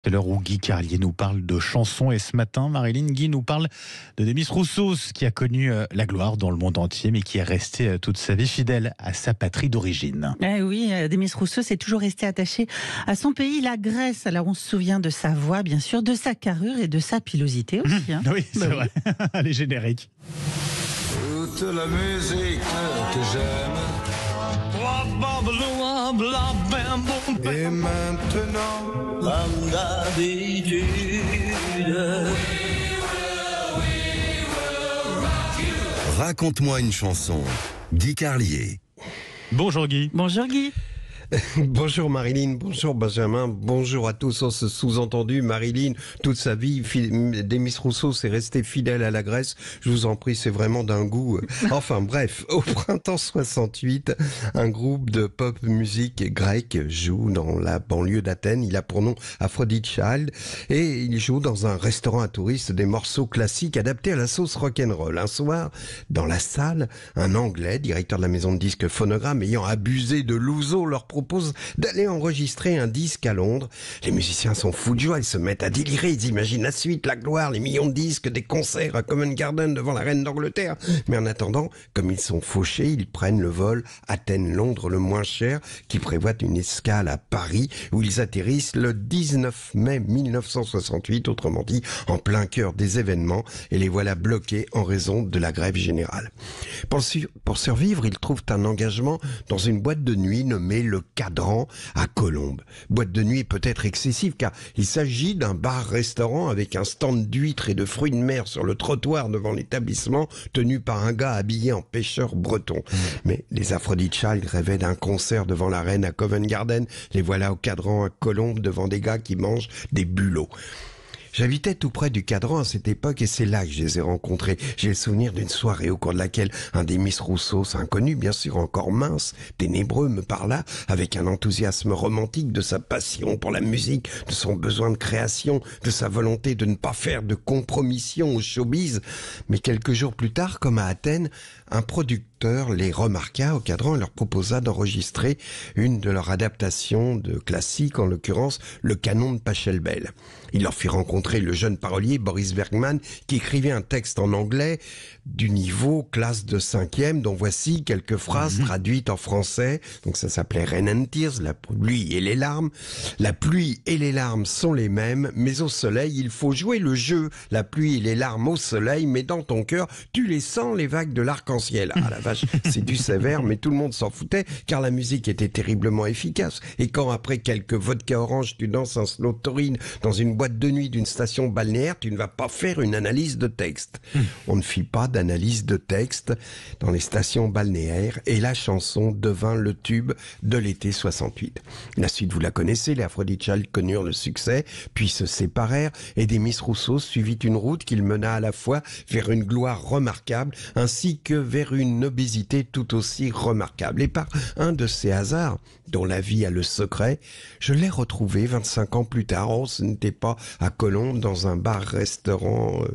C'est l'heure où Guy Carlier nous parle de chansons et ce matin, Marilyn, Guy nous parle de Demis Roussos qui a connu la gloire dans le monde entier mais qui est resté toute sa vie fidèle à sa patrie d'origine. Oui, Demis Roussos est toujours resté attaché à son pays, la Grèce. Alors on se souvient de sa voix, bien sûr, de sa carrure et de sa pilosité aussi. Hein. Oui, c'est vrai. Allez, générique. Toute la musique que j'aime. Et maintenant, comme d'habitude. Raconte-moi une chanson. Guy Carlier. Bonjour Guy. Bonjour Guy. Bonjour Marilyn, bonjour Benjamin, bonjour à tous. Ce sous-entendu, Marilyn, toute sa vie, Demis Roussos est resté fidèle à la Grèce. Je vous en prie, c'est vraiment d'un goût. Enfin bref, au printemps 68, un groupe de pop musique grec joue dans la banlieue d'Athènes. Il a pour nom Aphrodite Child et il joue dans un restaurant à touristes des morceaux classiques adaptés à la sauce rock'n'roll. Un soir, dans la salle, un Anglais, directeur de la maison de disques Phonogram, ayant abusé de l'ouzo, leur propose d'aller enregistrer un disque à Londres. Les musiciens sont fous de joie, ils se mettent à délirer, ils imaginent la suite, la gloire, les millions de disques, des concerts à Covent Garden devant la reine d'Angleterre. Mais en attendant, comme ils sont fauchés, ils prennent le vol Athènes-Londres le moins cher, qui prévoit une escale à Paris, où ils atterrissent le 19 mai 1968, autrement dit, en plein cœur des événements, et les voilà bloqués en raison de la grève générale. Pour survivre, ils trouvent un engagement dans une boîte de nuit nommée Le Cadran à Colombes. Boîte de nuit peut-être excessive car il s'agit d'un bar-restaurant avec un stand d'huîtres et de fruits de mer sur le trottoir devant l'établissement tenu par un gars habillé en pêcheur breton. Mais les Aphrodite Child rêvaient d'un concert devant la reine à Covent Garden. Les voilà au Cadran à Colombes devant des gars qui mangent des bulots. J'habitais tout près du Cadran à cette époque et c'est là que je les ai rencontrés. J'ai le souvenir d'une soirée au cours de laquelle un Demis Roussos, inconnu bien sûr, encore mince, ténébreux, me parla avec un enthousiasme romantique de sa passion pour la musique, de son besoin de création, de sa volonté de ne pas faire de compromission au showbiz. Mais quelques jours plus tard, comme à Athènes, un producteur les remarqua au Cadran et leur proposa d'enregistrer une de leurs adaptations de classiques, en l'occurrence Le Canon de Pachelbel. Il leur fit rencontrer le jeune parolier Boris Bergman qui écrivait un texte en anglais du niveau classe de 5e dont voici quelques phrases traduites en français. Donc ça s'appelait Rain and Tears, la pluie et les larmes. La pluie et les larmes sont les mêmes, mais au soleil il faut jouer le jeu. La pluie et les larmes au soleil, mais dans ton cœur tu les sens les vagues de l'arc-en-ciel. Ah la vache, c'est du sévère, mais tout le monde s'en foutait car la musique était terriblement efficace. Et quand après quelques vodka orange tu danses un slow taurine dans une boîte de nuit d'une station balnéaire, tu ne vas pas faire une analyse de texte. On ne fit pas d'analyse de texte dans les stations balnéaires et la chanson devint le tube de l'été 68. La suite, vous la connaissez, les Aphrodite Child connurent le succès, puis se séparèrent et Demis Roussos suivit une route qu'il mena à la fois vers une gloire remarquable ainsi que vers une obésité tout aussi remarquable. Et par un de ces hasards, dont la vie a le secret, je l'ai retrouvé 25 ans plus tard. Oh, ce n'était pas à Colombes, dans un bar-restaurant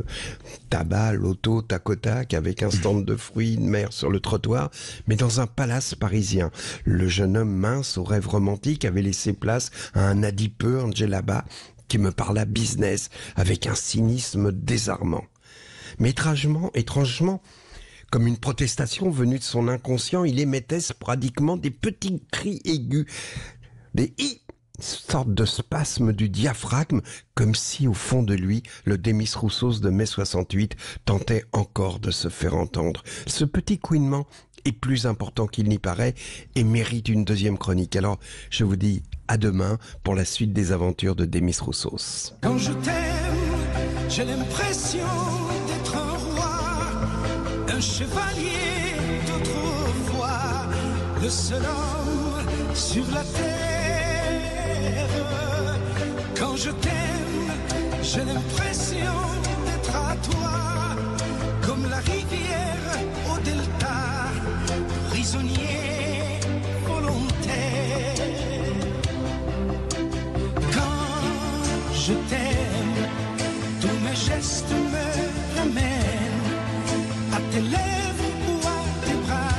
tabac, loto, tac au tac, avec un stand de fruits de mer sur le trottoir, mais dans un palace parisien. Le jeune homme mince aux rêves romantiques avait laissé place à un adipeux, Angela Ba, qui me parla business avec un cynisme désarmant. Mais étrangement, comme une protestation venue de son inconscient, il émettait sporadiquement des petits cris aigus, des hi, sorte de spasme du diaphragme, comme si au fond de lui, le Demis Roussos de mai 68 tentait encore de se faire entendre. Ce petit couinement est plus important qu'il n'y paraît et mérite une deuxième chronique. Alors, je vous dis à demain pour la suite des aventures de Demis Roussos. Quand je t'aime, j'ai l'impression d'être un roi, un chevalier d'autrefois, le seul homme sur la terre. Quand je t'aime, j'ai l'impression d'être à toi, comme la rivière au delta, prisonnier volontaire. Quand je t'aime, tous mes gestes me ramènent à tes lèvres ou à tes bras,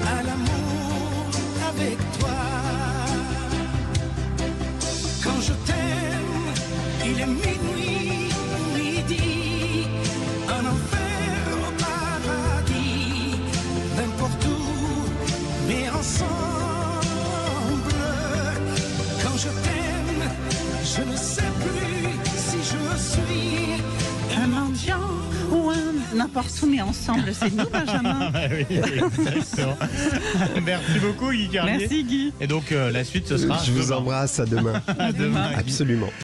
à l'amour avec toi. Quand je t'aime, Il est minuit, midi, un enfer au paradis, n'importe où, mais ensemble. Quand je t'aime, je ne sais plus si je suis Un mendiant ou un n'importe où, mais ensemble, c'est nous, Benjamin. Ah oui, exactement. Merci beaucoup, Guy Carlier. Merci, Guy. Et donc, la suite, ce sera Je vous embrasse, à demain. à demain. Absolument.